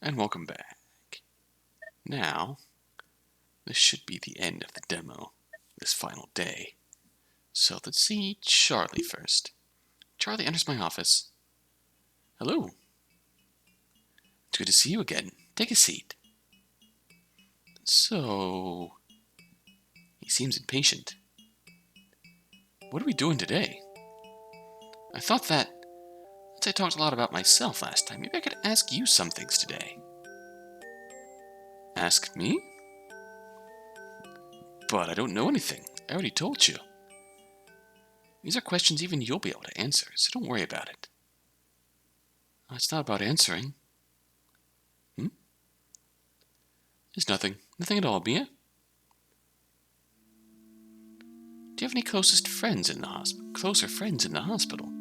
And welcome back. Now, this should be the end of the demo, this final day. So let's see Charlie first. Charlie enters my office. Hello. It's good to see you again. Take a seat. So, he seems impatient. What are we doing today? I thought that, since I talked a lot about myself last time, maybe I could ask you some things today. Ask me? But I don't know anything. I already told you. These are questions even you'll be able to answer, so don't worry about it. It's not about answering. There's nothing. Nothing at all, Mia. Do you have any closer friends in the hospital?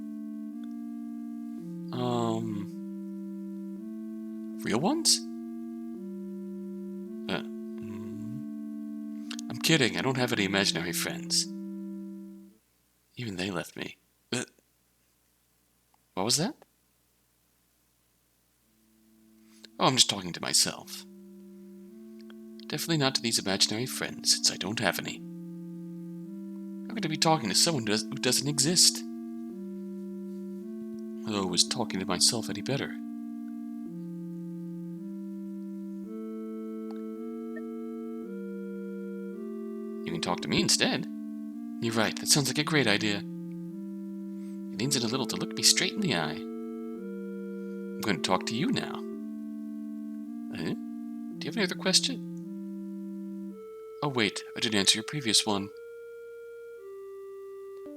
Real ones? I'm kidding. I don't have any imaginary friends. Even they left me. What was that? Oh, I'm just talking to myself. Definitely not to these imaginary friends, since I don't have any. I'm going to be talking to someone who doesn't exist. Although I was talking to myself any better. You can talk to me instead. You're right, that sounds like a great idea. He leans in a little to look me straight in the eye. I'm going to talk to you now. Do you have any other question? Oh wait, I didn't answer your previous one.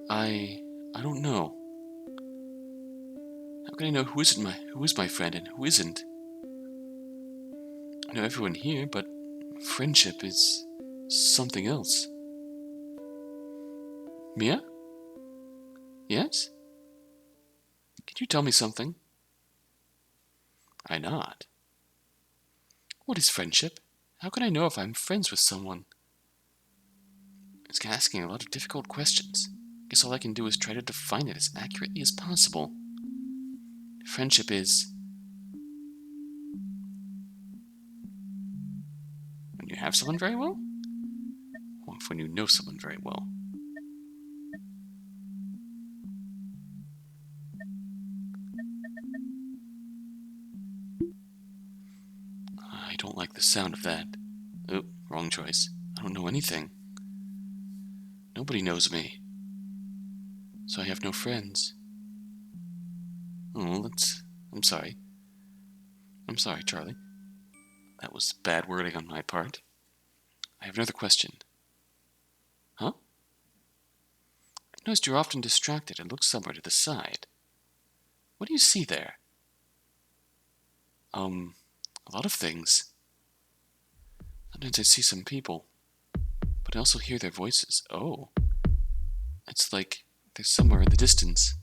I don't know. How can I know who is my friend and who isn't? I know everyone here, but friendship is something else. Mia? Yes? Can you tell me something? I nod. What is friendship? How can I know if I'm friends with someone? It's asking a lot of difficult questions. Guess all I can do is try to define it as accurately as possible. Friendship is when you have someone very well, or when you know someone very well. I don't like the sound of that. Oh, wrong choice. I don't know anything. Nobody knows me. So I have no friends. Oh, I'm sorry. I'm sorry, Charlie. That was bad wording on my part. I have another question. Huh? I noticed you're often distracted and look somewhere to the side. What do you see there? A lot of things. Sometimes I see some people, but I also hear their voices. Oh. It's like they're somewhere in the distance.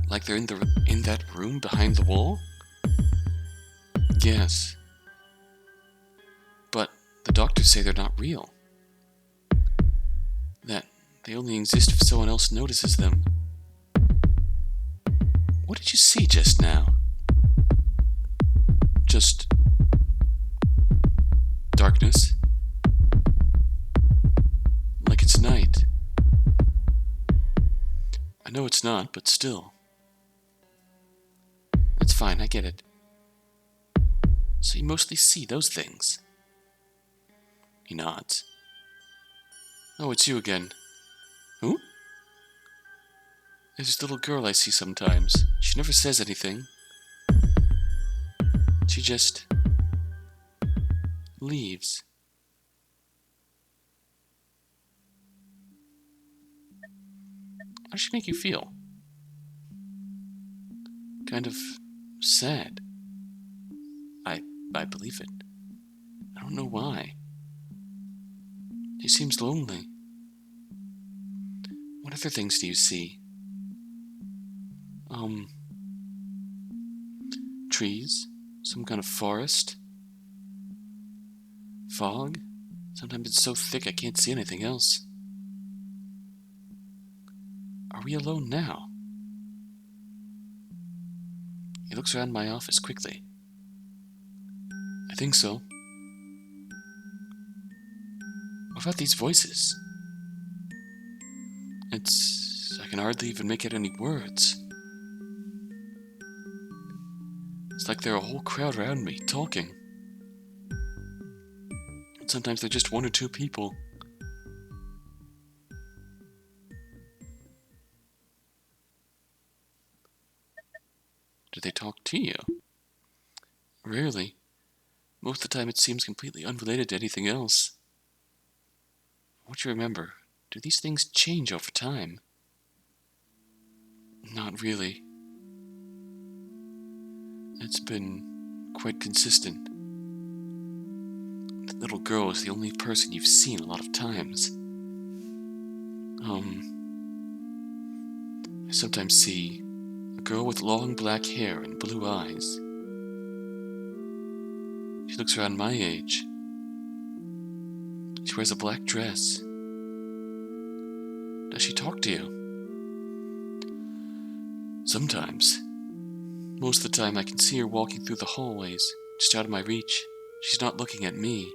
Like they're in that room behind the wall? Yes. But the doctors say they're not real. That they only exist if someone else notices them. What did you see just now? Just darkness. Like it's night. I know it's not, but still. That's fine, I get it. So you mostly see those things. He nods. Oh, it's you again. Who? There's this little girl I see sometimes. She never says anything. She just leaves. How does she make you feel? Kind of sad. I believe it. I don't know why. She seems lonely. What other things do you see? Trees? Some kind of forest? Fog? Sometimes it's so thick I can't see anything else. Are we alone now? He looks around my office quickly. I think so. What about these voices? I can hardly even make out any words. It's like there are a whole crowd around me, talking. And sometimes they're just one or two people. Do they talk to you? Rarely. Most of the time it seems completely unrelated to anything else. What do you remember? Do these things change over time? Not really. It's been quite consistent. The little girl is the only person you've seen a lot of times. I sometimes see a girl with long black hair and blue eyes. She looks around my age. She wears a black dress. Does she talk to you? Sometimes. Most of the time I can see her walking through the hallways, just out of my reach. She's not looking at me.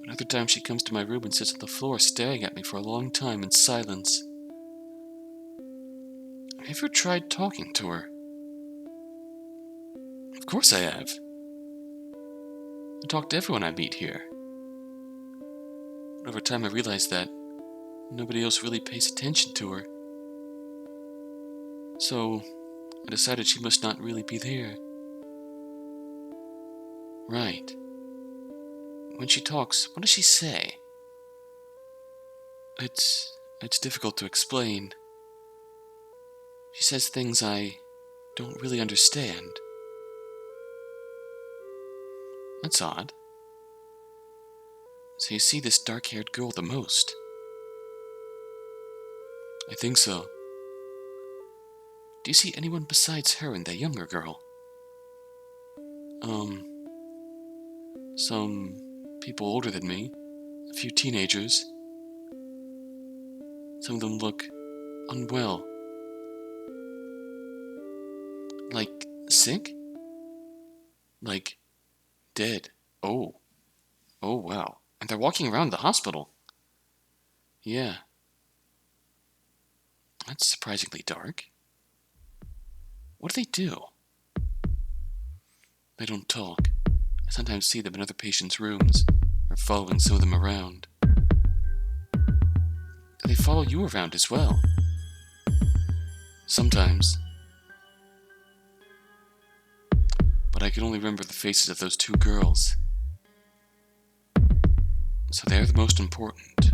Another time she comes to my room and sits on the floor staring at me for a long time in silence. Have you ever tried talking to her? Of course I have. I talk to everyone I meet here. But over time I realized that nobody else really pays attention to her. So I decided she must not really be there. Right. When she talks, what does she say? It's difficult to explain. She says things I don't really understand. That's odd. So you see this dark-haired girl the most? I think so. Do you see anyone besides her and that younger girl? Some people older than me, a few teenagers. Some of them look unwell. Like sick? Like dead. Oh, wow. And they're walking around the hospital. Yeah. That's surprisingly dark. What do they do? They don't talk. I sometimes see them in other patients' rooms, or following some of them around. Do they follow you around as well? Sometimes. But I can only remember the faces of those two girls. So they're the most important.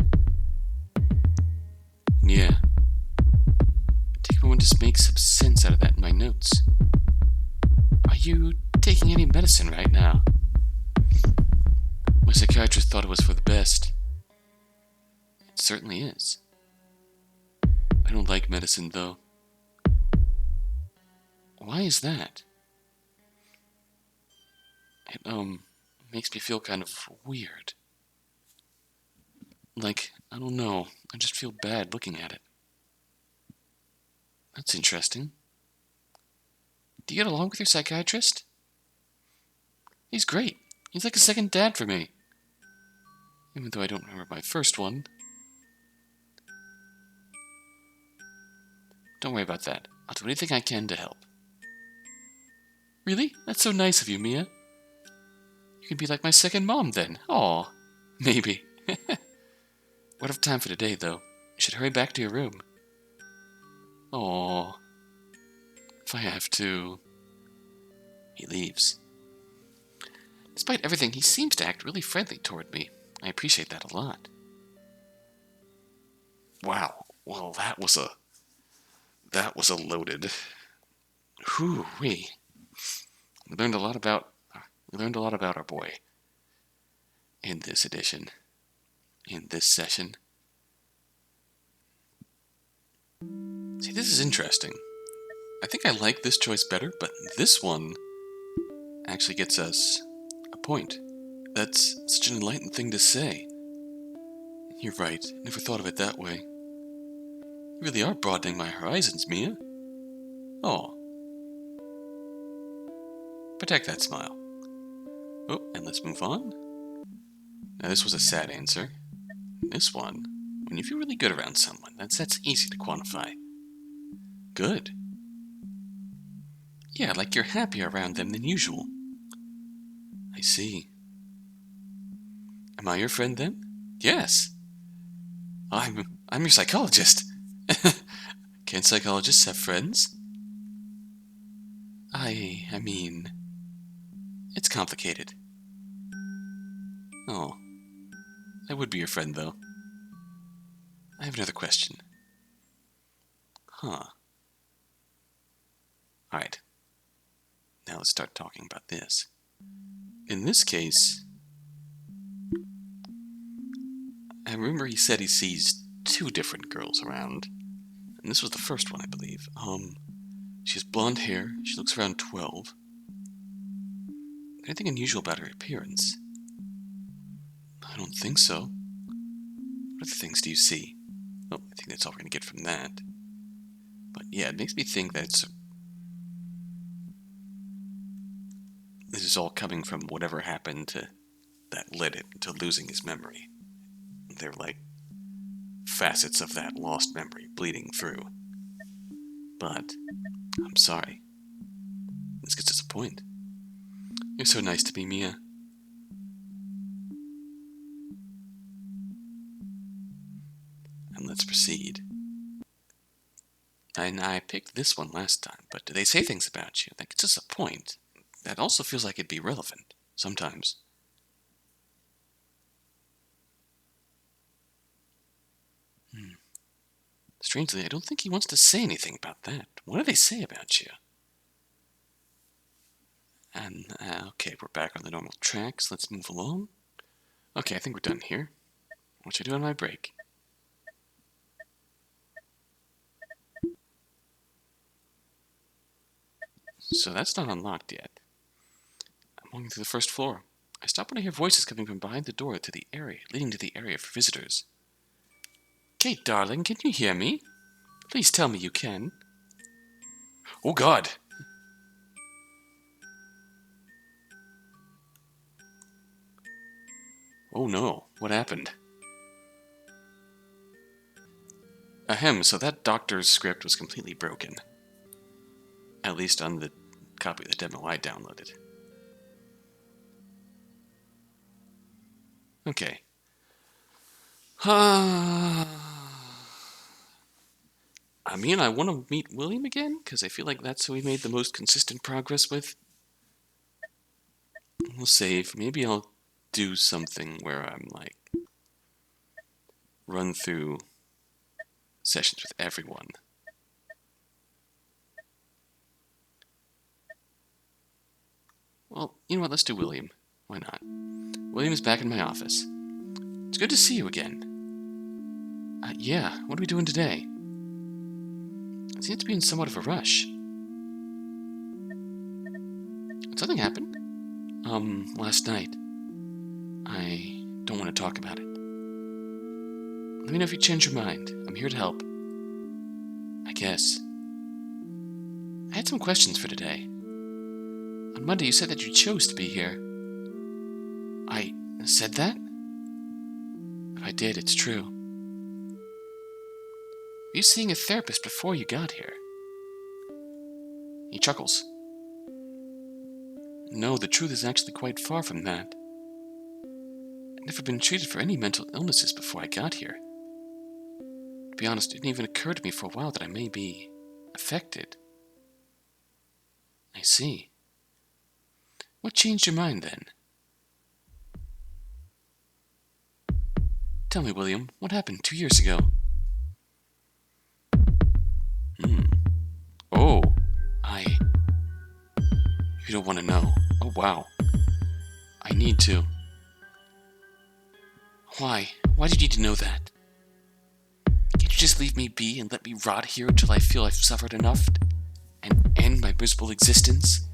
Yeah. Take a moment to make some sense out of that in my notes. Are you taking any medicine right now? My psychiatrist thought it was for the best. It certainly is. I don't like medicine, though. Why is that? It, makes me feel kind of weird. Like, I don't know, I just feel bad looking at it. That's interesting. Do you get along with your psychiatrist? He's great. He's like a second dad for me. Even though I don't remember my first one. Don't worry about that. I'll do anything I can to help. Really? That's so nice of you, Mia. You can be like my second mom then. Aw, maybe. We're out of time for today, though. You should hurry back to your room. Aw. If I have to. He leaves. Despite everything, he seems to act really friendly toward me. I appreciate that a lot. Wow. Well, that was a loaded. Whew-wee. We learned a lot about our boy in this edition, in this session. See, this is interesting. I think I like this choice better, but this one actually gets us a point. That's such an enlightened thing to say. You're right, never thought of it that way. You really are broadening my horizons, Mia. Oh, Protect that smile. Oh, and let's move on. Now this was a sad answer. This one, when you feel really good around someone, that's easy to quantify. Good. Yeah, like you're happier around them than usual. I see. Am I your friend then? Yes. I'm your psychologist. Can psychologists have friends? I mean, it's complicated. Oh, I would be your friend though. I have another question. Huh. Alright. Now let's start talking about this. In this case, I remember he said he sees 2 different girls around. And this was the first one, I believe. She has blonde hair. She looks around 12. Anything unusual about her appearance? I don't think so. What other things do you see? Oh, I think that's all we're going to get from that. But yeah, it makes me think that this is all coming from whatever happened that led him to losing his memory. They're like facets of that lost memory bleeding through. But I'm sorry. This gets us a point. You're so nice to me, Mia. And let's proceed. And I picked this one last time, but do they say things about you? That gets us a point. That also feels like it'd be relevant, sometimes. Strangely, I don't think he wants to say anything about that. What do they say about you? And, okay, we're back on the normal tracks. Let's move along. Okay, I think we're done here. What should I do on my break? So that's not unlocked yet. I'm walking through the first floor. I stop when I hear voices coming from behind the door to the area, leading to the area for visitors. Kate, darling, can you hear me? Please tell me you can. Oh, God! Oh, no. What happened? Ahem, so that doctor's script was completely broken. At least on the copy of the demo I downloaded. Okay. I mean, I want to meet William again, because I feel like that's who we made the most consistent progress with. We'll save. Maybe I'll do something where I'm like, run through sessions with everyone. Well, you know what, let's do William. Why not? William is back in my office. It's good to see you again. Yeah, what are we doing today? I seem to be in somewhat of a rush. Did something happen? Last night. I don't want to talk about it. Let me know if you change your mind. I'm here to help. I guess. I had some questions for today. On Monday, you said that you chose to be here. I said that? If I did, it's true. Were you seeing a therapist before you got here? He chuckles. No, the truth is actually quite far from that. I'd never been treated for any mental illnesses before I got here. To be honest, it didn't even occur to me for a while that I may be affected. I see. What changed your mind then? Tell me, William, what happened 2 years ago? Oh, You don't want to know. Oh, wow. I need to. Why? Why did you need to know that? Can't you just leave me be and let me rot here until I feel I've suffered enough and end my miserable existence?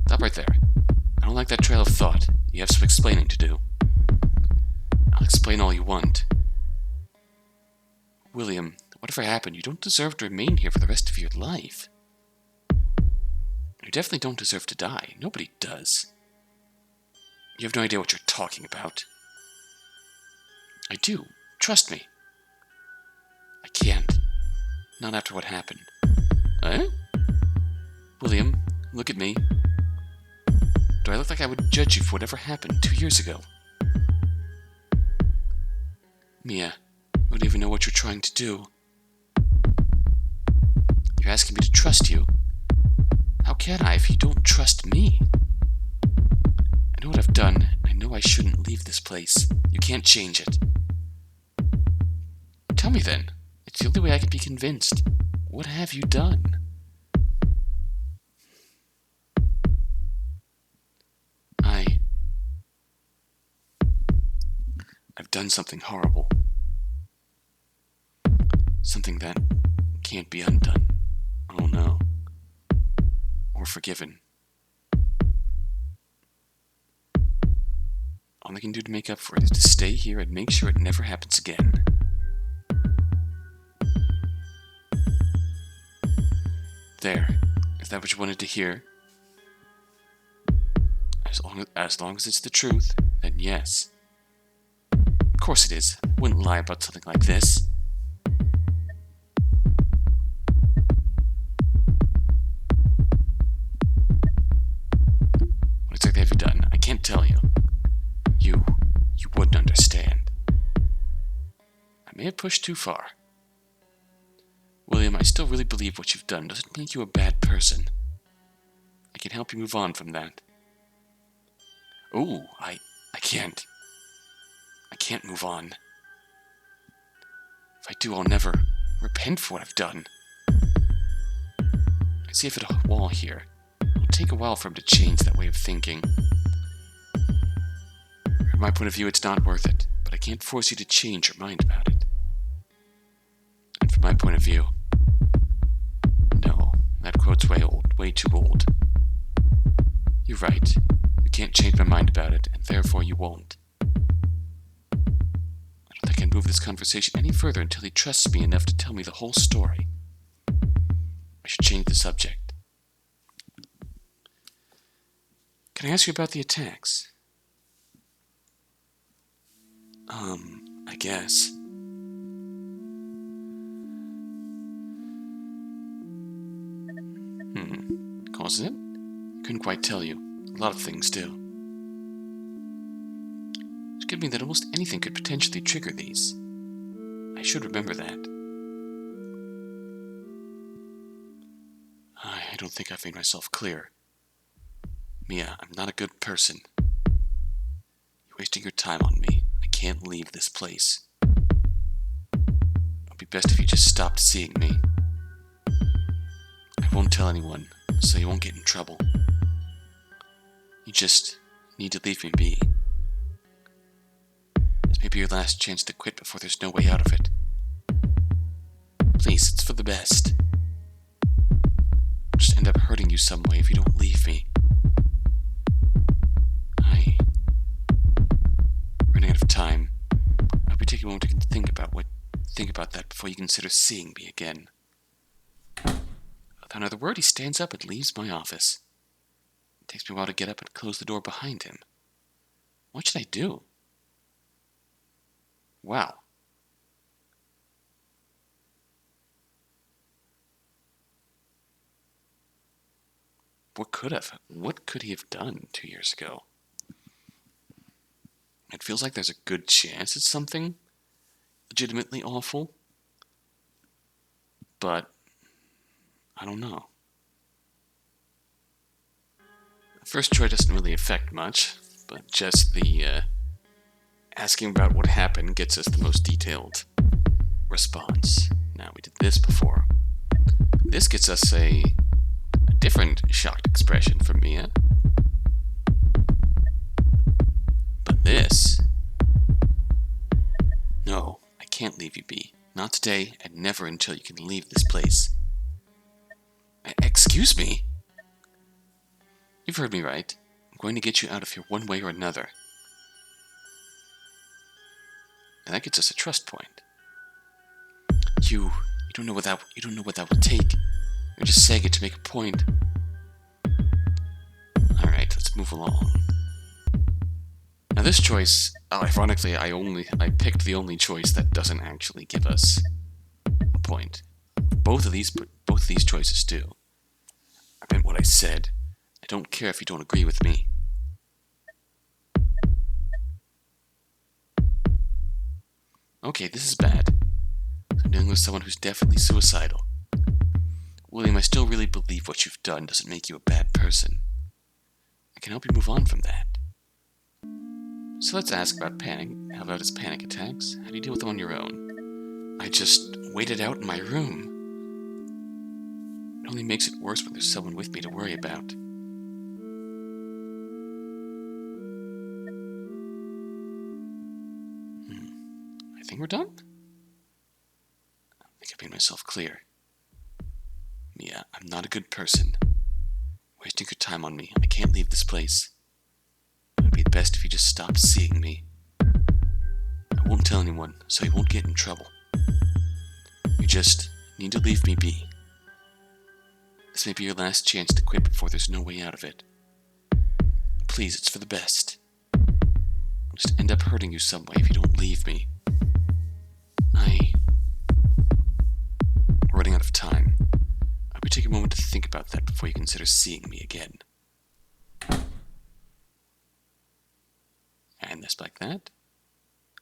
Stop right there. I don't like that trail of thought. You have some explaining to do. I'll explain all you want. William, Whatever happened, you don't deserve to remain here for the rest of your life. You definitely don't deserve to die. Nobody does. You have no idea what you're talking about. I do. Trust me. I can't. Not after what happened. Eh? William, look at me. Do I look like I would judge you for whatever happened 2 years ago? Mia, you don't even know what you're trying to do. You're asking me to trust you. How can I if you don't trust me? I know what I've done. I know I shouldn't leave this place. You can't change it. Tell me then. It's the only way I can be convinced. What have you done? I've done something horrible. Something that can't be undone. Oh no. Or forgiven. All I can do to make up for it is to stay here and make sure it never happens again. There. Is that what you wanted to hear? As long as it's the truth, then yes. Of course it is. I wouldn't lie about something like this. What exactly have you done? I can't tell you. You wouldn't understand. I may have pushed too far. William, I still really believe what you've done doesn't make you a bad person. I can help you move on from that. Ooh, I can't. I can't move on. If I do, I'll never repent for what I've done. I see if at a wall here. It'll take a while for him to change that way of thinking. From my point of view, it's not worth it, but I can't force you to change your mind about it. And from my point of view, no, that quote's way old, way too old. You're right. You can't change my mind about it, and therefore you won't. I don't think I can move this conversation any further until he trusts me enough to tell me the whole story. I should change the subject. Can I ask you about the attacks? I guess. Causes it? Couldn't quite tell you. A lot of things do. Which could mean that almost anything could potentially trigger these. I should remember that. I don't think I've made myself clear. Mia, I'm not a good person. You're wasting your time on me. I can't leave this place. It would be best if you just stopped seeing me. I won't tell anyone, so you won't get in trouble. You just need to leave me be. This may be your last chance to quit before there's no way out of it. Please, it's for the best. I'll just end up hurting you some way if you don't leave me. Running out of time. I'll be taking a moment to think about that before you consider seeing me again. Without another word, he stands up and leaves my office. It takes me a while to get up and close the door behind him. What should I do? Wow. What could he have done 2 years ago? It feels like there's a good chance it's something legitimately awful. But I don't know. The first choice doesn't really affect much, but just the asking about what happened gets us the most detailed response. Now, we did this before. This gets us a different shocked expression from Mia. But this... No, I can't leave you be. Not today, and never until you can leave this place. Excuse me? You've heard me right. I'm going to get you out of here one way or another. And that gets us a trust point. You You don't know what that will take. You're just saying it to make a point. Alright, let's move along. Now this choice, ironically, I picked the only choice that doesn't actually give us a point. Both of these choices do. I meant what I said. I don't care if you don't agree with me. Okay, this is bad. I'm dealing with someone who's definitely suicidal. William, I still really believe what you've done doesn't make you a bad person. I can help you move on from that. So let's ask about panic. How about his panic attacks? How do you deal with them on your own? I just wait it out in my room. It only makes it worse when there's someone with me to worry about. I think we're done. I think I've made myself clear. Mia, I'm not a good person. Wasting your time on me. I can't leave this place. It would be best if you just stopped seeing me. I won't tell anyone, so you won't get in trouble. You just need to leave me be. This may be your last chance to quit before there's no way out of it. Please, it's for the best. I'll just end up hurting you some way if you don't leave me. We're running out of time. I would take a moment to think about that before you consider seeing me again. And just like that,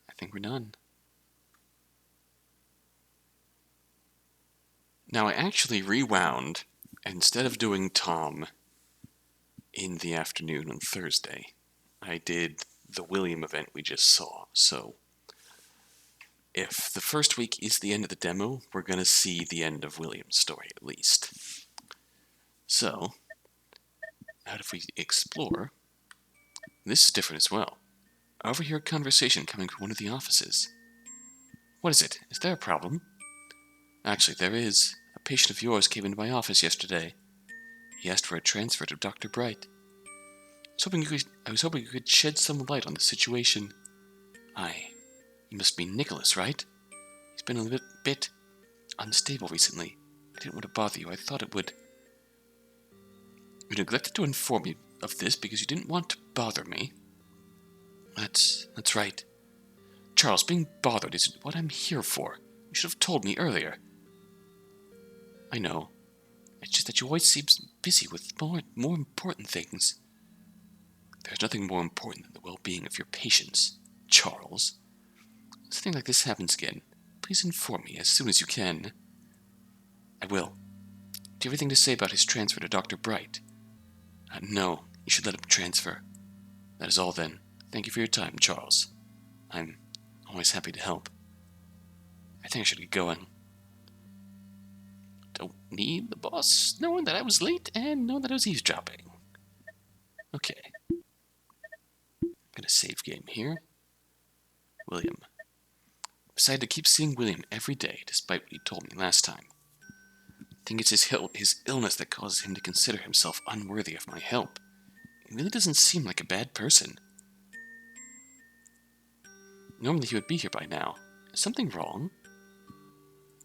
I think we're done. Now I actually rewound, and instead of doing Tom in the afternoon on Thursday, I did the William event we just saw. So if the first week is the end of the demo, we're going to see the end of William's story at least. So, now if we explore, this is different as well. I overhear a conversation coming from one of the offices. What is it? Is there a problem? Actually, there is. A patient of yours came into my office yesterday. He asked for a transfer to Dr. Bright. I was hoping you could shed some light on the situation. You must be Nicholas, right? He's been a bit unstable recently. I didn't want to bother you. I thought it would. You neglected to inform me of this because you didn't want to bother me. That's right. Charles, being bothered isn't what I'm here for. You should have told me earlier. I know. It's just that you always seem busy with more important things. There's nothing more important than the well-being of your patients, Charles. If something like this happens again, please inform me as soon as you can. I will. Do you have anything to say about his transfer to Dr. Bright? No, you should let him transfer. That is all then. Thank you for your time, Charles. I'm always happy to help. I think I should get going. Don't need the boss knowing that I was late and knowing that I was eavesdropping. Okay. I'm gonna save game here. William. I decided to keep seeing William every day, despite what he told me last time. I think it's his illness that causes him to consider himself unworthy of my help. He really doesn't seem like a bad person. Normally he would be here by now. Is something wrong?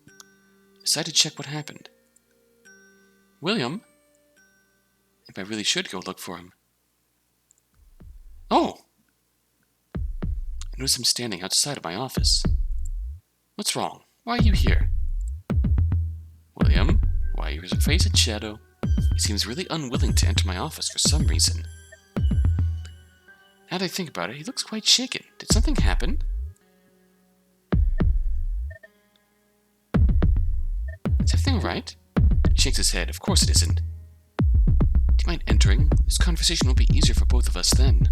I decided to check what happened. William? Maybe I really should go look for him. Oh! I notice him standing outside of my office. What's wrong? Why are you here? William, why your face in shadow? He seems really unwilling to enter my office for some reason. Now that I think about it, he looks quite shaken. Did something happen? Is everything alright? He shakes his head. Of course it isn't. Do you mind entering? This conversation will be easier for both of us then.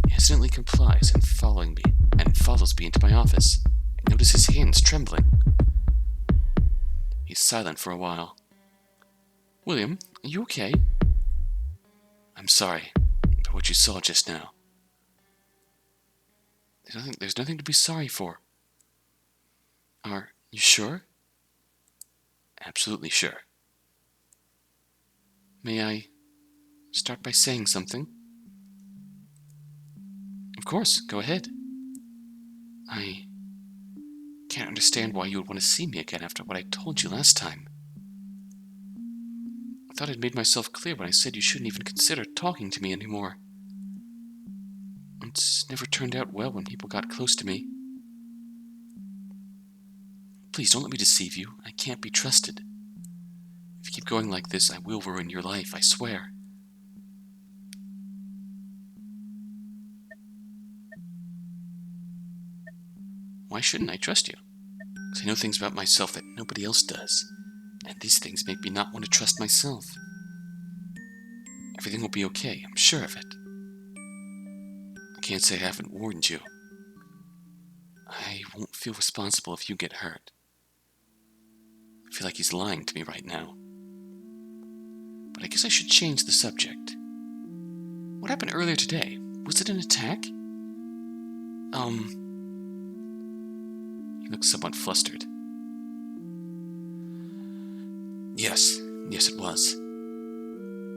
He hesitantly complies and follows me into my office. I notice his hands trembling. He's silent for a while. William, are you okay? I'm sorry for what you saw just now. There's nothing to be sorry for. Are you sure? Absolutely sure. May I start by saying something? Of course, go ahead. Can't understand why you would want to see me again after what I told you last time. I thought I'd made myself clear when I said you shouldn't even consider talking to me anymore. It's never turned out well when people got close to me. Please don't let me deceive you. I can't be trusted. If you keep going like this, I will ruin your life, I swear. Why shouldn't I trust you? Because I know things about myself that nobody else does. And these things make me not want to trust myself. Everything will be okay, I'm sure of it. I can't say I haven't warned you. I won't feel responsible if you get hurt. I feel like he's lying to me right now. But I guess I should change the subject. What happened earlier today? Was it an attack? He looks somewhat flustered. Yes it was.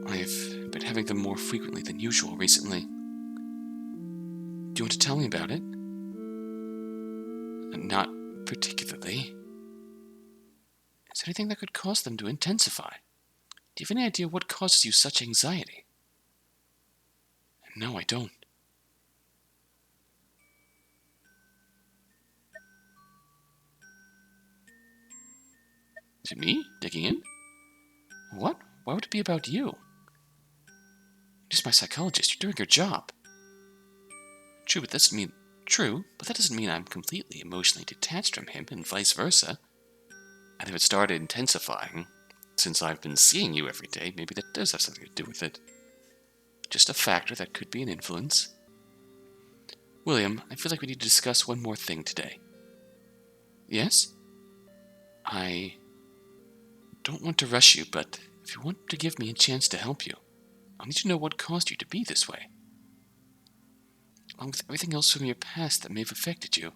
I've been having them more frequently than usual recently. Do you want to tell me about it? Not particularly. Is there anything that could cause them to intensify? Do you have any idea what causes you such anxiety? No, I don't. Is it me? Digging in? What? Why would it be about you? You're just my psychologist. You're doing your job. True, but that doesn't mean I'm completely emotionally detached from him, and vice versa. And if it started intensifying, since I've been seeing you every day, maybe that does have something to do with it. Just a factor that could be an influence. William, I feel like we need to discuss one more thing today. Yes? I don't want to rush you, but if you want to give me a chance to help you, I'll need to know what caused you to be this way. Along with everything else from your past that may have affected you.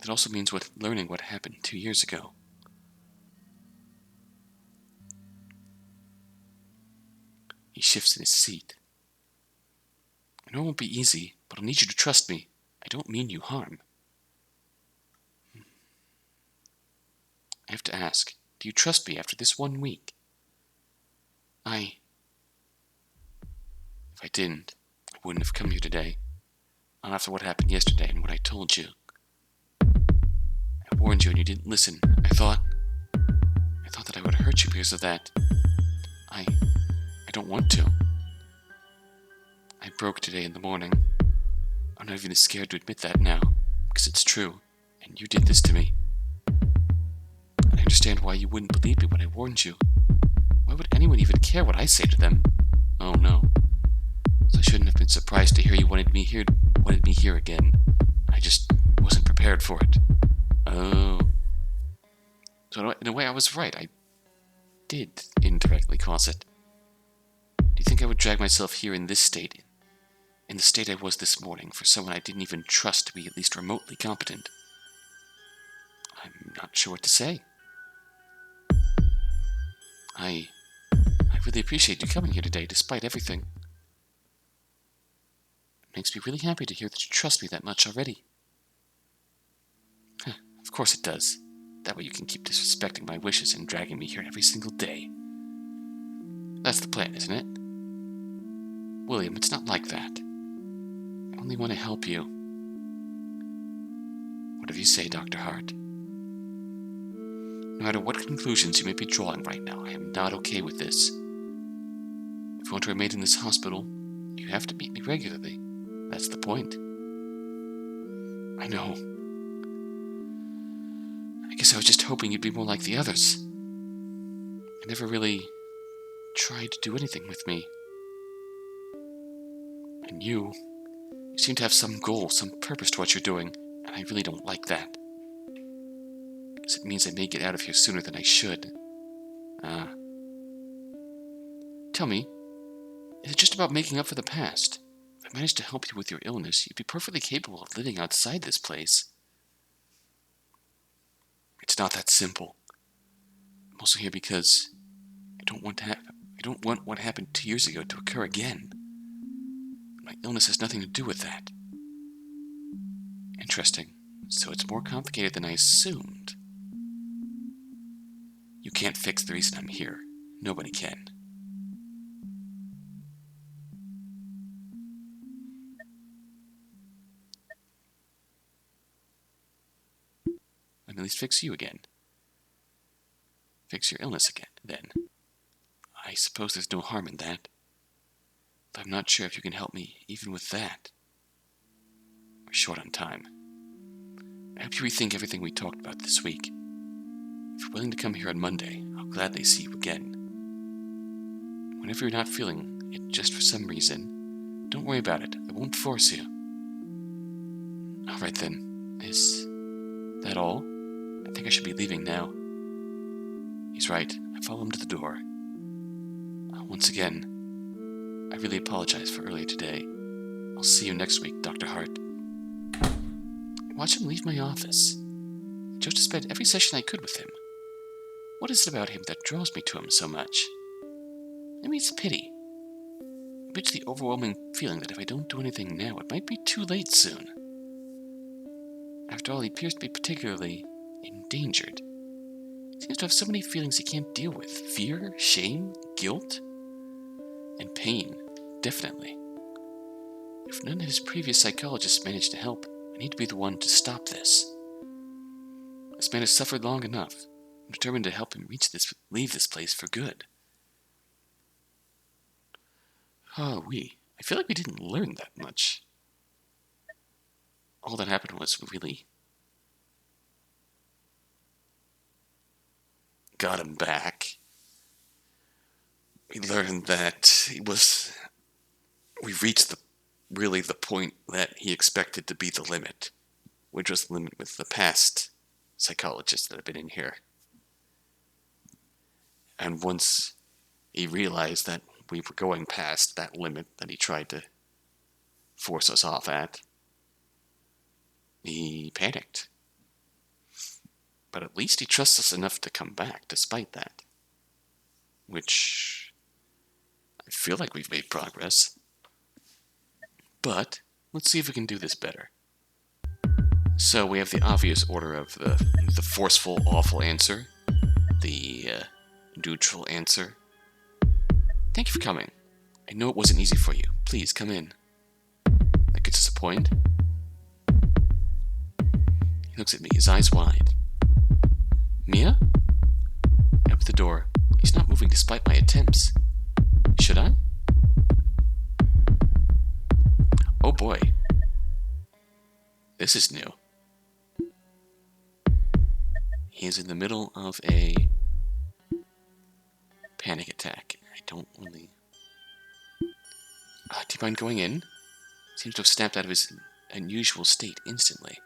That also means learning what happened 2 years ago. He shifts in his seat. I know it won't be easy, but I'll need you to trust me. I don't mean you harm. I have to ask, do you trust me after this 1 week? If I didn't, I wouldn't have come here today. Not after what happened yesterday and what I told you. I warned you and you didn't listen. I thought that I would hurt you because of that. I don't want to. I broke today in the morning. I'm not even scared to admit that now, because it's true, and you did this to me. And I understand why you wouldn't believe me when I warned you. Why would anyone even care what I say to them? Oh no. So I shouldn't have been surprised to hear you wanted me here again. I just wasn't prepared for it. Oh. So in a way I was right. I did indirectly cause it. Do you think I would drag myself here in this state, in the state I was this morning, for someone I didn't even trust to be at least remotely competent? I'm not sure what to say. I really appreciate you coming here today, despite everything. It makes me really happy to hear that you trust me that much already. Of course it does. That way you can keep disrespecting my wishes and dragging me here every single day. That's the plan, isn't it? William, it's not like that. I only want to help you. Whatever you say, Dr. Hart. No matter what conclusions you may be drawing right now, I am not okay with this. If you want to remain in this hospital, you have to meet me regularly. That's the point. I know. I guess I was just hoping you'd be more like the others. You never really tried to do anything with me. And you seem to have some goal, some purpose to what you're doing, and I really don't like that. Because it means I may get out of here sooner than I should. Tell me, is it just about making up for the past? If I managed to help you with your illness, you'd be perfectly capable of living outside this place. It's not that simple. I'm also here because I don't want what happened 2 years ago to occur again. My illness has nothing to do with that. Interesting. So it's more complicated than I assumed. You can't fix the reason I'm here. Nobody can. Let me at least fix you again. Fix your illness again, then. I suppose there's no harm in that. But I'm not sure if you can help me even with that. We're short on time. I hope you rethink everything we talked about this week. If you're willing to come here on Monday, I'll gladly see you again. Whenever you're not feeling it just for some reason, don't worry about it. I won't force you. Alright then. Is that all? I think I should be leaving now. He's right. I follow him to the door. Once again, I really apologize for earlier today. I'll see you next week, Dr. Hart. Watch him leave my office. I chose to spend every session I could with him. What is it about him that draws me to him so much? Maybe it's pity. Maybe it's the overwhelming feeling that if I don't do anything now, it might be too late soon. After all, he appears to be particularly endangered. He seems to have so many feelings he can't deal with. Fear, shame, guilt, and pain, definitely. If none of his previous psychologists managed to help, I need to be the one to stop this. This man has suffered long enough. I'm determined to help him leave this place for good. I feel like we didn't learn that much. All that happened was really got him back. We learned that we reached the point that he expected to be the limit, which was the limit with the past psychologists that have been in here. And once he realized that we were going past that limit that he tried to force us off at, he panicked. But at least he trusts us enough to come back despite that. Which I feel like we've made progress. But let's see if we can do this better. So we have the obvious order of the forceful, awful answer, the neutral answer. Thank you for coming. I know it wasn't easy for you. Please come in. That gets us a point. He looks at me, his eyes wide. Mia? I open the door. He's not moving despite my attempts. Should I? Oh boy. This is new. He is in the middle of a panic attack. I don't really... do you mind going in? Seems to have snapped out of his unusual state instantly.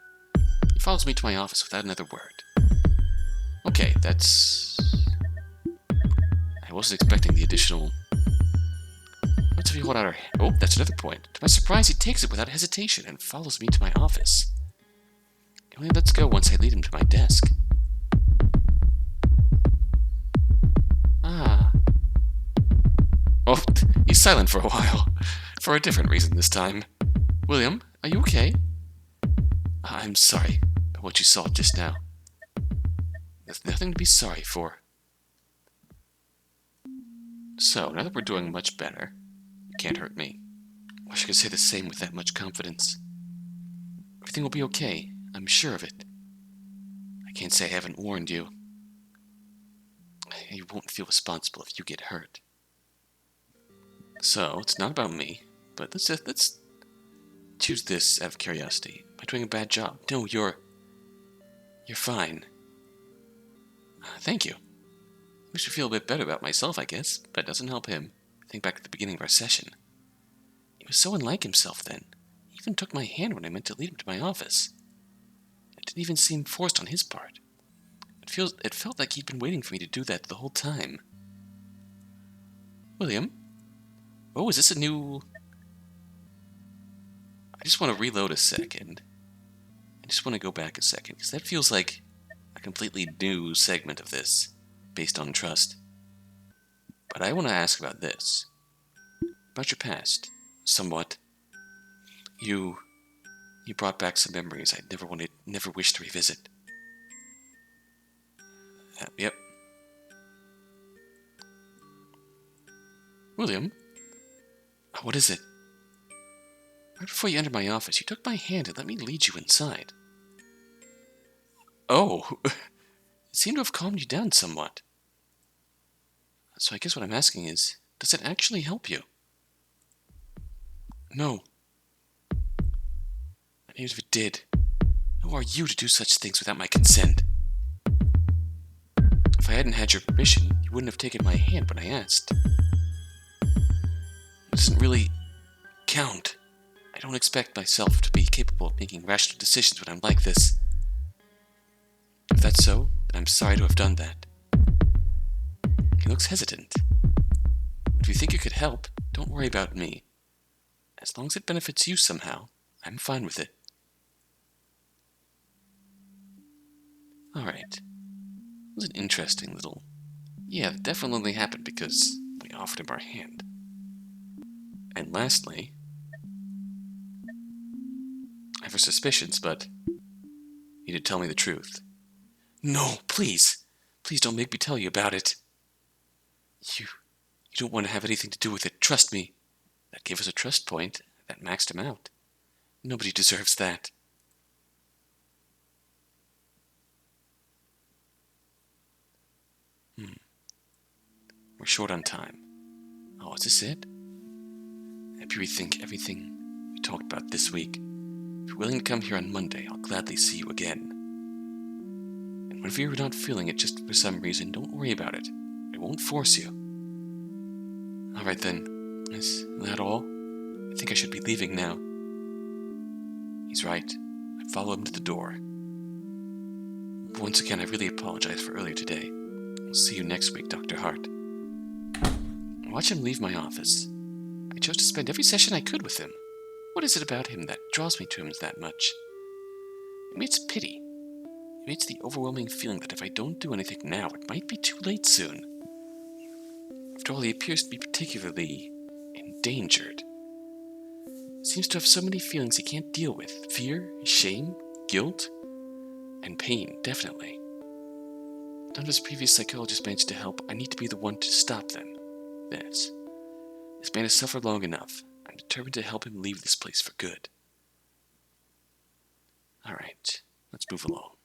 He follows me to my office without another word. Okay, that's... I wasn't expecting the additional... What's if we hold out our hand? Oh, that's another point. To my surprise, he takes it without hesitation and follows me to my office. He only lets go once I lead him to my desk. Oh, he's silent for a while. For a different reason this time. William, are you okay? I'm sorry about what you saw just now. There's nothing to be sorry for. So, now that we're doing much better, you can't hurt me. I wish I could say the same with that much confidence. Everything will be okay. I'm sure of it. I can't say I haven't warned you. You won't feel responsible if you get hurt. So, it's not about me, but let's choose this out of curiosity. Am I doing a bad job? No, you're fine. Thank you. Makes me feel a bit better about myself, I guess, but it doesn't help him. Think back to the beginning of our session. He was so unlike himself then. He even took my hand when I meant to lead him to my office. It didn't even seem forced on his part. It felt like he'd been waiting for me to do that the whole time. William? Oh, is this a new... I just want to reload a second. I just want to go back a second, because that feels like a completely new segment of this, based on trust. But I want to ask about this. About your past. Somewhat. You You brought back some memories I never wished to revisit. Yep. William? What is it? Right before you entered my office, you took my hand and let me lead you inside. Oh, it seemed to have calmed you down somewhat. So I guess what I'm asking is, does it actually help you? No. And even if it did, who are you to do such things without my consent? If I hadn't had your permission, you wouldn't have taken my hand when I asked. It doesn't really count. I don't expect myself to be capable of making rational decisions when I'm like this. If that's so, then I'm sorry to have done that. He looks hesitant. If you think you could help, don't worry about me. As long as it benefits you somehow, I'm fine with it. Alright. It was an interesting little... Yeah, it definitely happened because we offered him our hand. And lastly, I have her suspicions, but he did tell me the truth. No, please! Please don't make me tell you about it. You don't want to have anything to do with it, trust me. That gave us a trust point. That maxed him out. Nobody deserves that. We're short on time. Oh, is this it? I hope you rethink everything we talked about this week. If you're willing to come here on Monday, I'll gladly see you again. And whenever you're not feeling it just for some reason, don't worry about it. I won't force you. Alright then. Is that all? I think I should be leaving now. He's right. I follow him to the door. Once again, I really apologize for earlier today. I'll see you next week, Dr. Hart. Watch him leave my office. I chose to spend every session I could with him. What is it about him that draws me to him that much? Maybe it's pity. Maybe it's the overwhelming feeling that if I don't do anything now, it might be too late soon. After all, he appears to be particularly endangered. Seems to have so many feelings he can't deal with. Fear, shame, guilt, and pain, definitely. None of his previous psychologists managed to help. I need to be the one to stop them. This man has suffered long enough. I'm determined to help him leave this place for good. Alright, let's move along.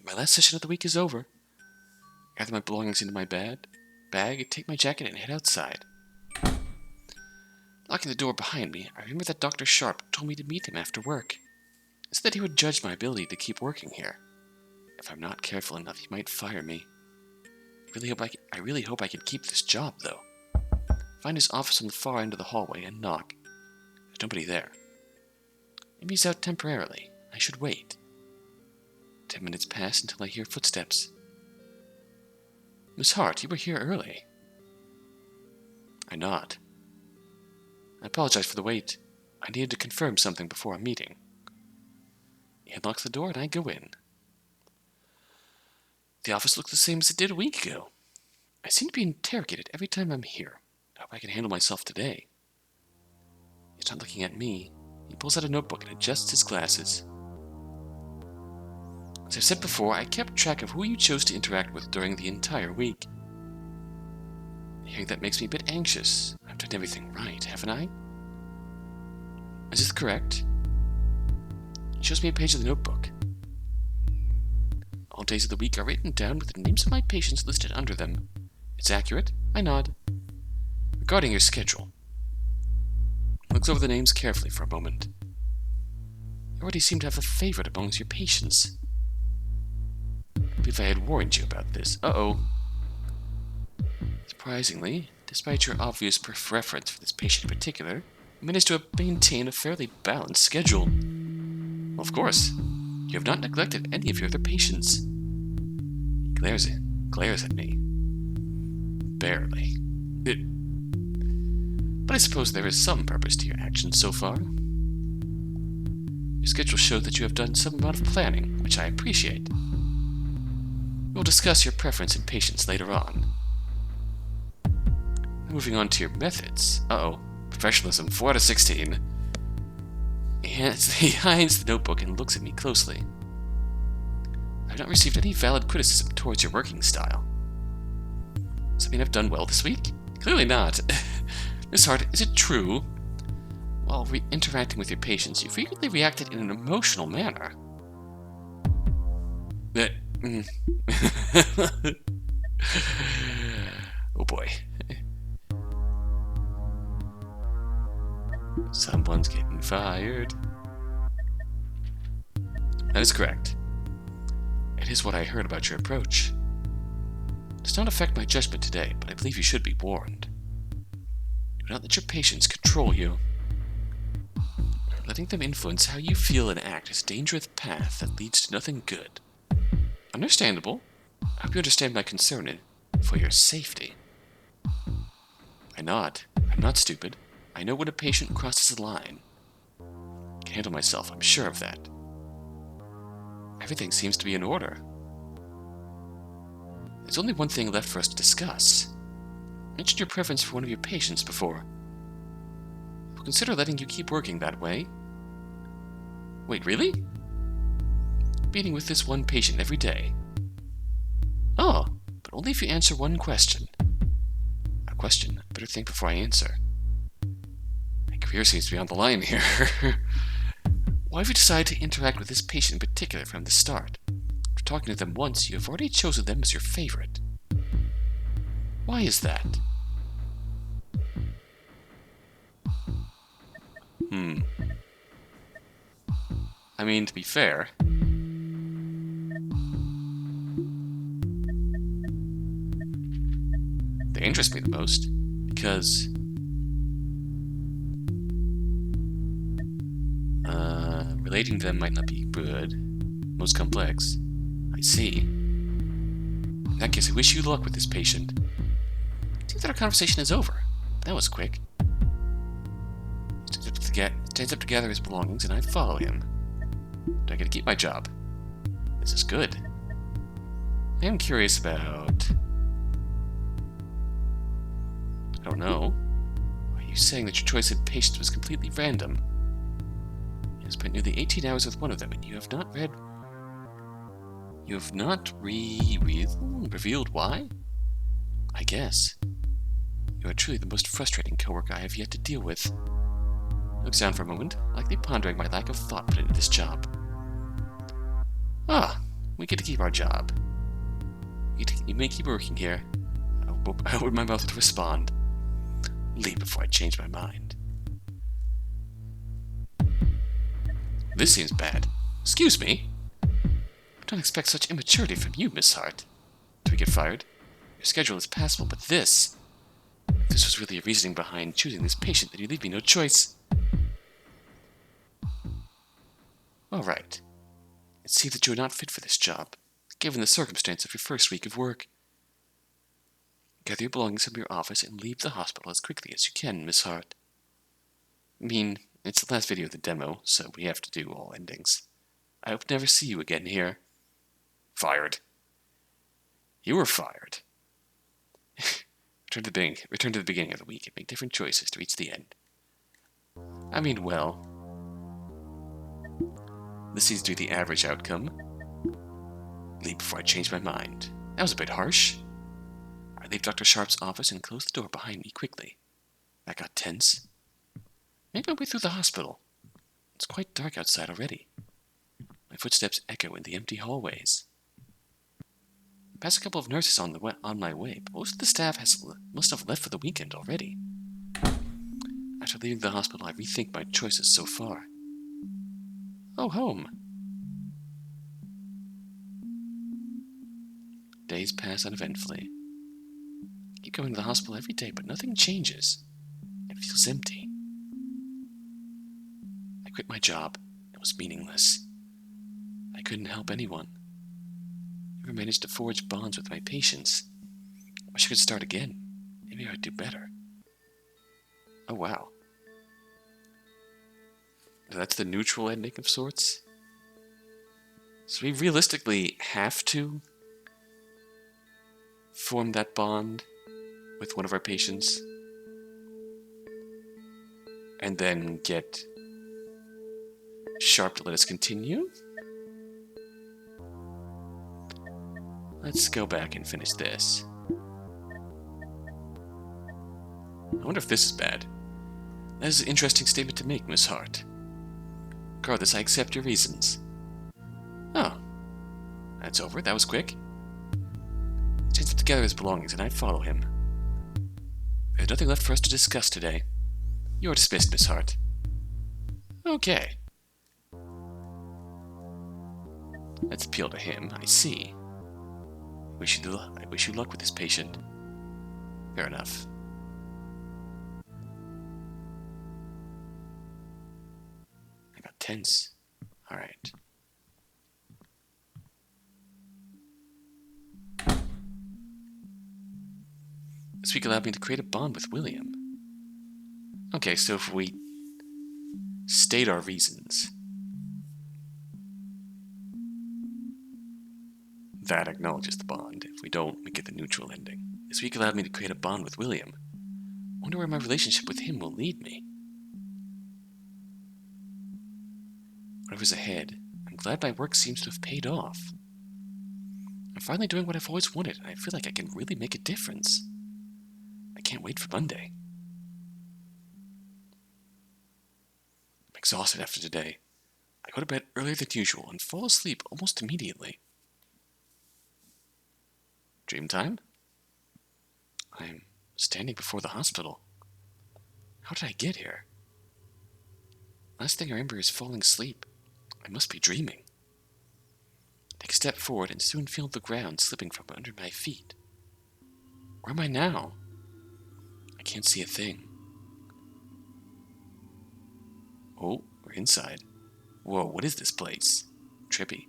My last session of the week is over. Gather my belongings into my bag, take my jacket, and head outside. Locking the door behind me, I remember that Dr. Sharp told me to meet him after work. He said that he would judge my ability to keep working here. If I'm not careful enough, he might fire me. I really hope I can keep this job, though. Find his office on the far end of the hallway and knock. There's nobody there. Maybe he's out temporarily. I should wait. 10 minutes pass until I hear footsteps. Miss Hart, you were here early. I nod. I apologize for the wait. I needed to confirm something before a meeting. He unlocks the door and I go in. The office looks the same as it did a week ago. I seem to be interrogated every time I'm here. I hope I can handle myself today. He's not looking at me. He pulls out a notebook and adjusts his glasses. As I've said before, I kept track of who you chose to interact with during the entire week. Hearing that makes me a bit anxious. I've done everything right, haven't I? Is this correct? He shows me a page of the notebook. All days of the week are written down with the names of my patients listed under them. It's accurate. I nod. Regarding your schedule. He looks over the names carefully for a moment. You already seem to have a favorite amongst your patients. I believe I had warned you about this. Uh-oh. Surprisingly, despite your obvious preference for this patient in particular, you managed to maintain a fairly balanced schedule. Well, of course. You have not neglected any of your other patients. He glares at me. Barely. But I suppose there is some purpose to your actions so far. Your schedule shows that you have done some amount of planning, which I appreciate. We'll discuss your preference in patients later on. Moving on to your methods. Uh-oh. Professionalism, 4 out of 16. He hides the notebook and looks at me closely. I've not received any valid criticism towards your working style. Does that mean I've done well this week? Clearly not. Miss Hart, is it true? While interacting with your patients, you frequently reacted in an emotional manner. Oh boy. Someone's getting fired. That is correct. It is what I heard about your approach. It does not affect my judgment today, but I believe you should be warned. Do not let your patients control you. Letting them influence how you feel and act is a dangerous path that leads to nothing good. Understandable. I hope you understand my concern for your safety. I nod. I'm not stupid. I know when a patient crosses a line. I can handle myself, I'm sure of that. Everything seems to be in order. There's only one thing left for us to discuss. You mentioned your preference for one of your patients before. We'll consider letting you keep working that way. Wait, really? Meeting with this one patient every day. Oh, but only if you answer one question. A question I better think before I answer. My career seems to be on the line here. Why have you decided to interact with this patient in particular from the start? After talking to them once, you have already chosen them as your favorite. Why is that? I mean, to be fair, they interest me the most, because relating to them might not be good, most complex. I see. In that case, I wish you luck with this patient. I think that our conversation is over. That was quick. He stands up to gather his belongings, and I follow him. Do I get to keep my job? This is good. I am curious about... I don't know. Are you saying that your choice of patient was completely random? You have spent nearly 18 hours with one of them, and you have not read... You have not revealed why? I guess. You are truly the most frustrating coworker I have yet to deal with. Looks down for a moment, likely pondering my lack of thought put into this job. Ah, we get to keep our job. You may keep working here. I open my mouth to respond. Leave before I change my mind. This seems bad. Excuse me? I don't expect such immaturity from you, Miss Hart. Do we get fired? Your schedule is passable, but this... If this was really a reasoning behind choosing this patient, then you leave me no choice. All right. I see that you are not fit for this job, given the circumstance of your first week of work. Gather your belongings from your office and leave the hospital as quickly as you can, Miss Hart. I mean, it's the last video of the demo, so we have to do all endings. I hope to never see you again here. Fired. You were fired. Return to the beginning of the week and make different choices to reach the end. I mean, well... This seems to be the average outcome. Leave before I change my mind. That was a bit harsh. I leave Dr. Sharp's office and close the door behind me quickly. I got tense. Make my way through the hospital. It's quite dark outside already. My footsteps echo in the empty hallways. I pass a couple of nurses on my way, but most of the staff must have left for the weekend already. After leaving the hospital, I rethink my choices so far. Oh, home. Days pass uneventfully. I keep going to the hospital every day, but nothing changes. It feels empty. I quit my job. It was meaningless. I couldn't help anyone. I never managed to forge bonds with my patients. I wish I could start again. Maybe I'd do better. Oh, wow. That's the neutral ending of sorts? So we realistically have to form that bond with one of our patients and then get sharp to let us continue. Let's go back and finish this. I wonder if this is bad. That is an interesting statement to make, Miss Hart. Regardless, I accept your reasons. Oh, that's over. That was quick. Chains up together his belongings, and I follow him. There's nothing left for us to discuss today. You're dismissed, Miss Hart. Okay. Let's appeal to him. I see. I wish you luck with this patient. Fair enough. I got tense. Alright. This week allowed me to create a bond with William. Okay, so if we state our reasons, that acknowledges the bond. If we don't, we get the neutral ending. This week allowed me to create a bond with William. Wonder where my relationship with him will lead me. Whatever's ahead, I'm glad my work seems to have paid off. I'm finally doing what I've always wanted, and I feel like I can really make a difference. I can't wait for Monday. I'm exhausted after today. I go to bed earlier than usual and fall asleep almost immediately. Dream time? I'm standing before the hospital. How did I get here? Last thing I remember is falling asleep. I must be dreaming. Take a step forward and soon feel the ground slipping from under my feet. Where am I now? I can't see a thing. Oh, we're inside. Whoa, what is this place? Trippy.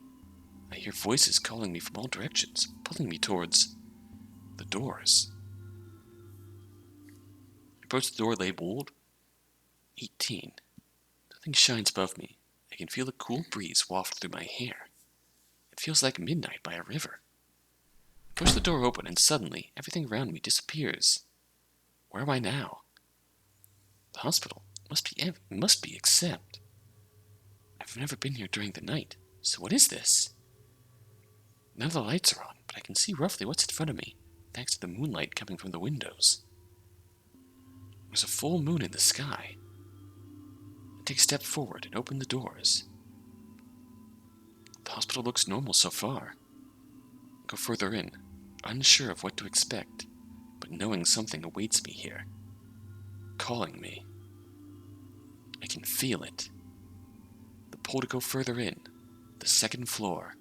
I hear voices calling me from all directions, pulling me towards the doors. I approach the door labeled 18. Nothing shines above me. I can feel a cool breeze waft through my hair. It feels like midnight by a river. I push the door open and suddenly everything around me disappears. Where am I now? The hospital must be except. I've never been here during the night, so what is this? None of the lights are on, but I can see roughly what's in front of me, thanks to the moonlight coming from the windows. There's a full moon in the sky. I take a step forward and open the doors. The hospital looks normal so far. I go further in, unsure of what to expect, but knowing something awaits me here. Calling me. I can feel it. The pull to go further in. The second floor.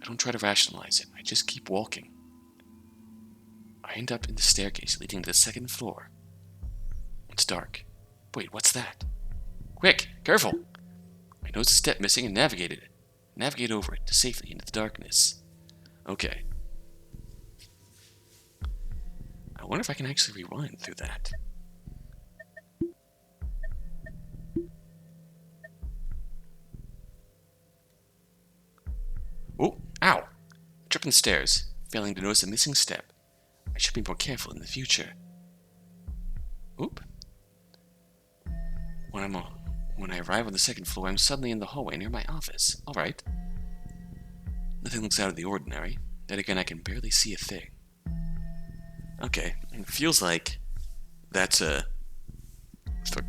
I don't try to rationalize it. I just keep walking. I end up in the staircase leading to the second floor. It's dark. Wait, what's that? Quick! Careful! I notice a step missing and navigate over it safely into the darkness. Okay. I wonder if I can actually rewind through that. Oh, ow! I trip on the stairs, failing to notice a missing step. I should be more careful in the future. Oop. When I arrive on the second floor, I'm suddenly in the hallway near my office. Alright. Nothing looks out of the ordinary. Then again, I can barely see a thing. Okay, it feels like that's the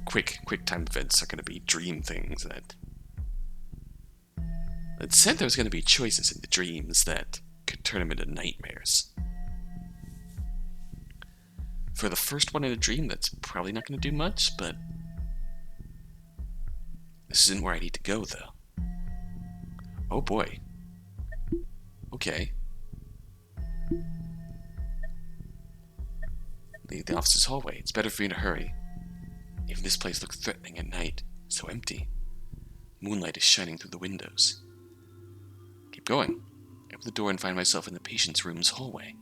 quick time events are going to be dream things that... It said there was going to be choices in the dreams that could turn them into nightmares. For the first one in a dream, that's probably not going to do much, but... This isn't where I need to go, though. Oh boy. Okay. Leave the office's hallway. It's better for you to hurry. Even this place looks threatening at night. So empty. Moonlight is shining through the windows. Keep going. I open the door and find myself in the patient's room's hallway.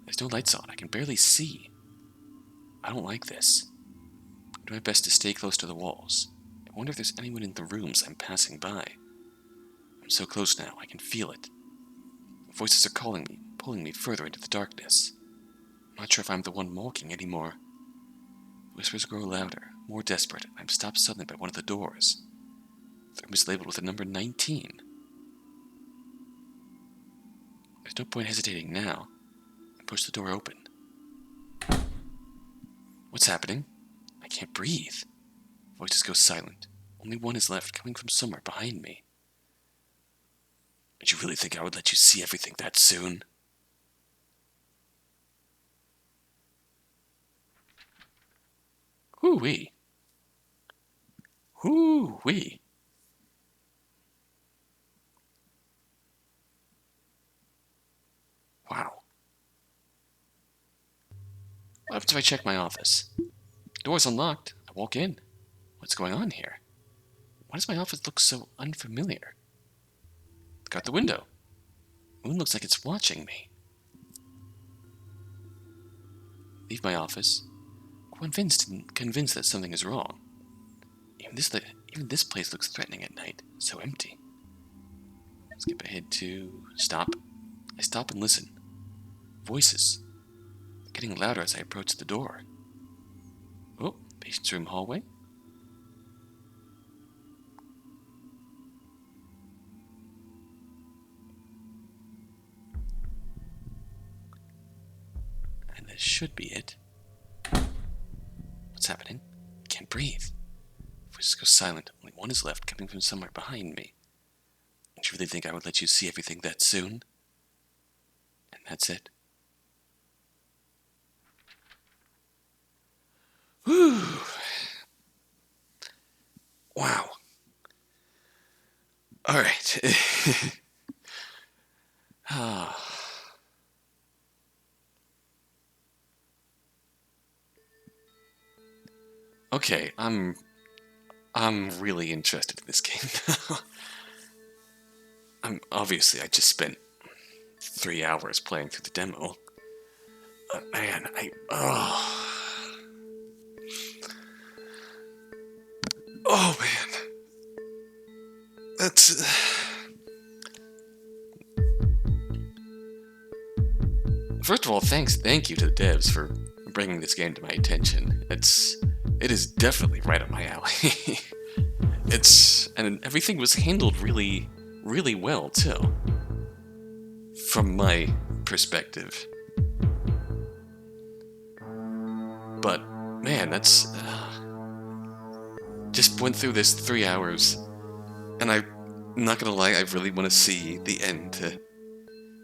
There's no lights on. I can barely see. I don't like this. I do my best to stay close to the walls. I wonder if there's anyone in the rooms I'm passing by. I'm so close now, I can feel it. Voices are calling me, pulling me further into the darkness. I'm not sure if I'm the one walking anymore. Whispers grow louder, more desperate, and I'm stopped suddenly by one of the doors. The room is labeled with the number 19. There's no point hesitating now. I push the door open. What's happening? I can't breathe. Voices go silent. Only one is left, coming from somewhere behind me. Did you really think I would let you see everything that soon? Hoo-wee. Hoo-wee. Wow. What happens if I check my office? The door's unlocked. I walk in. What's going on here? Why does my office look so unfamiliar? Look out the window. The moon looks like it's watching me. Leave my office. Convinced that something is wrong. Even this place looks threatening at night. So empty. Skip ahead to stop. I stop and listen. Voices. They're getting louder as I approach the door. Oh, patient's room hallway. And this should be it. What's happening? I can't breathe. Voices go silent. Only one is left, coming from somewhere behind me. Did you really think I would let you see everything that soon? And that's it. Whew. Wow. All right. Okay, I'm really interested in this game now. I just spent 3 hours playing through the demo. Man, oh man, that's. First of all, thank you to the devs for bringing this game to my attention. It is definitely right up my alley. And everything was handled really, really well too. From my perspective. But man, that's just went through this 3 hours, and I'm not gonna lie, I really want to see the end to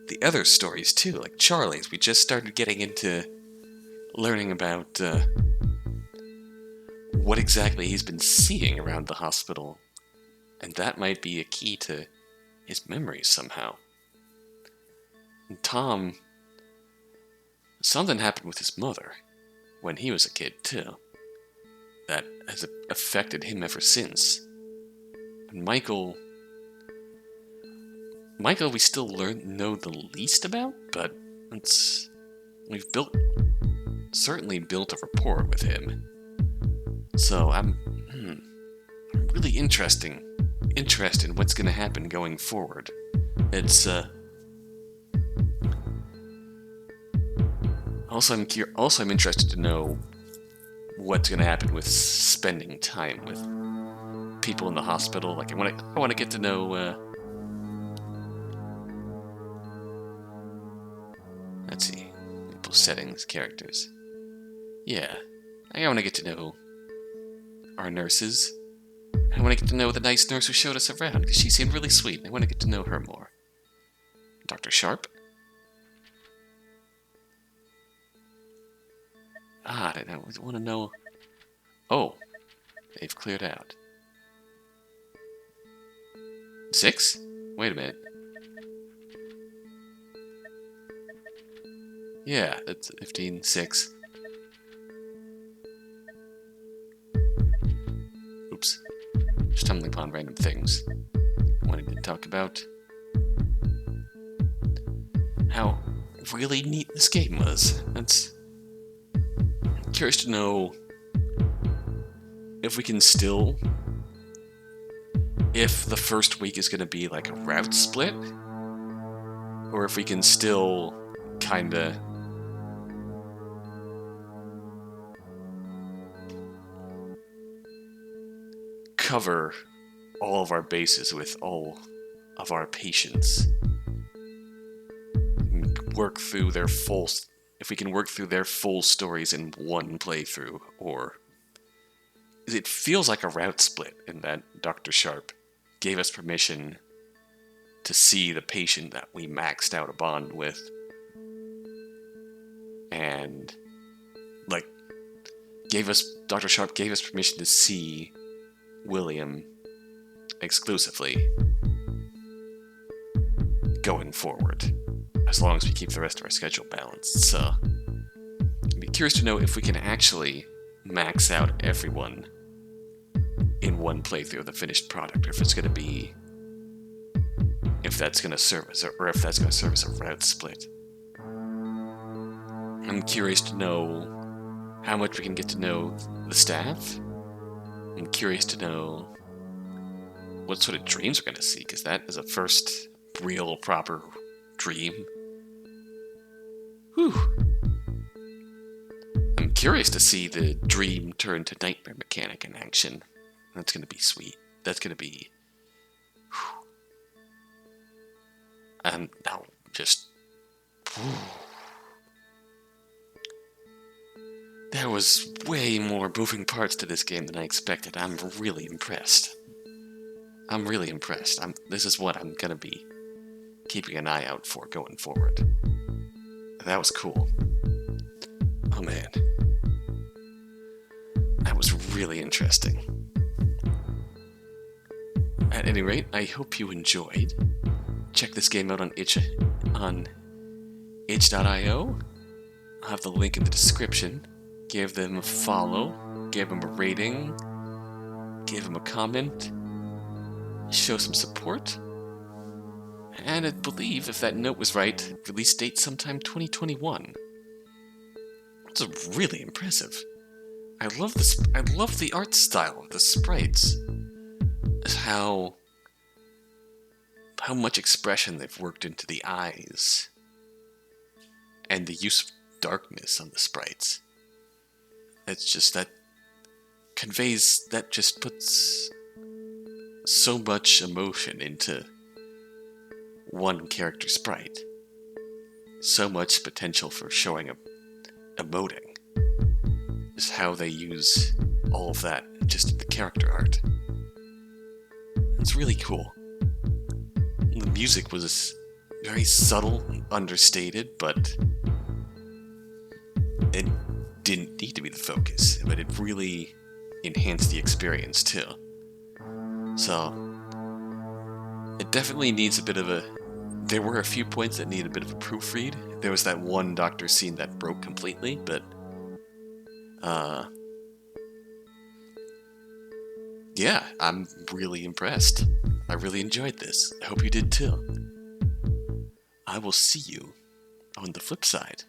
the other stories too, like Charlie's. We just started getting into learning about what exactly he's been seeing around the hospital, and that might be a key to his memories somehow. And Tom, something happened with his mother when he was a kid too, that has affected him ever since. And Michael we still know the least about, but we've certainly built a rapport with him. So I'm really interested in what's going to happen going forward. It's also I'm interested to know what's going to happen with spending time with people in the hospital. Like I want to get to know. Let's see, people, settings, characters. Yeah, I want to get to know our nurses. I want to get to know the nice nurse who showed us around, because she seemed really sweet, and I want to get to know her more. Dr. Sharp? I want to know... Oh, they've cleared out. 6? Wait a minute. Yeah, that's 15, 6. Oops. Just stumbling upon random things. I wanted to talk about how really neat this game was. I'm curious to know if we can still... if the first week is going to be like a route split, or if we can still kinda cover all of our bases with all of our patients. Work through their full... If we can work through their full stories in one playthrough, or... It feels like a route split in that Dr. Sharp gave us permission to see the patient that we maxed out a bond with. And, like, Dr. Sharp gave us permission to see William exclusively going forward, as long as we keep the rest of our schedule balanced. So, I'd be curious to know if we can actually max out everyone in one playthrough of the finished product, or if it's going to be... if that's going to serve as a route split. I'm curious to know how much we can get to know the staff. I'm curious to know what sort of dreams we're going to see, because that is a first real, proper dream. Whew. I'm curious to see the dream turn to nightmare mechanic in action. That's going to be sweet. That's going to be... Whew. And now, just... Whew. There was way more moving parts to this game than I expected. I'm really impressed. This is what I'm gonna be keeping an eye out for going forward. That was cool. Oh man. That was really interesting. At any rate, I hope you enjoyed. Check this game out on itch.io. I'll have the link in the description. Give them a follow, give them a rating, give them a comment, show some support. And I believe, if that note was right, release date sometime 2021. It's really impressive. I love the art style of the sprites. How much expression they've worked into the eyes. And the use of darkness on the sprites. It's just that just puts so much emotion into one character sprite. So much potential for showing emoting. Just how they use all of that just in the character art. It's really cool. The music was very subtle and understated, but it didn't need to be the focus, but it really enhanced the experience too. So, it definitely needs a bit of a... There were a few points that needed a bit of a proofread. There was that one doctor scene that broke completely, but... yeah, I'm really impressed. I really enjoyed this. I hope you did too. I will see you on the flip side.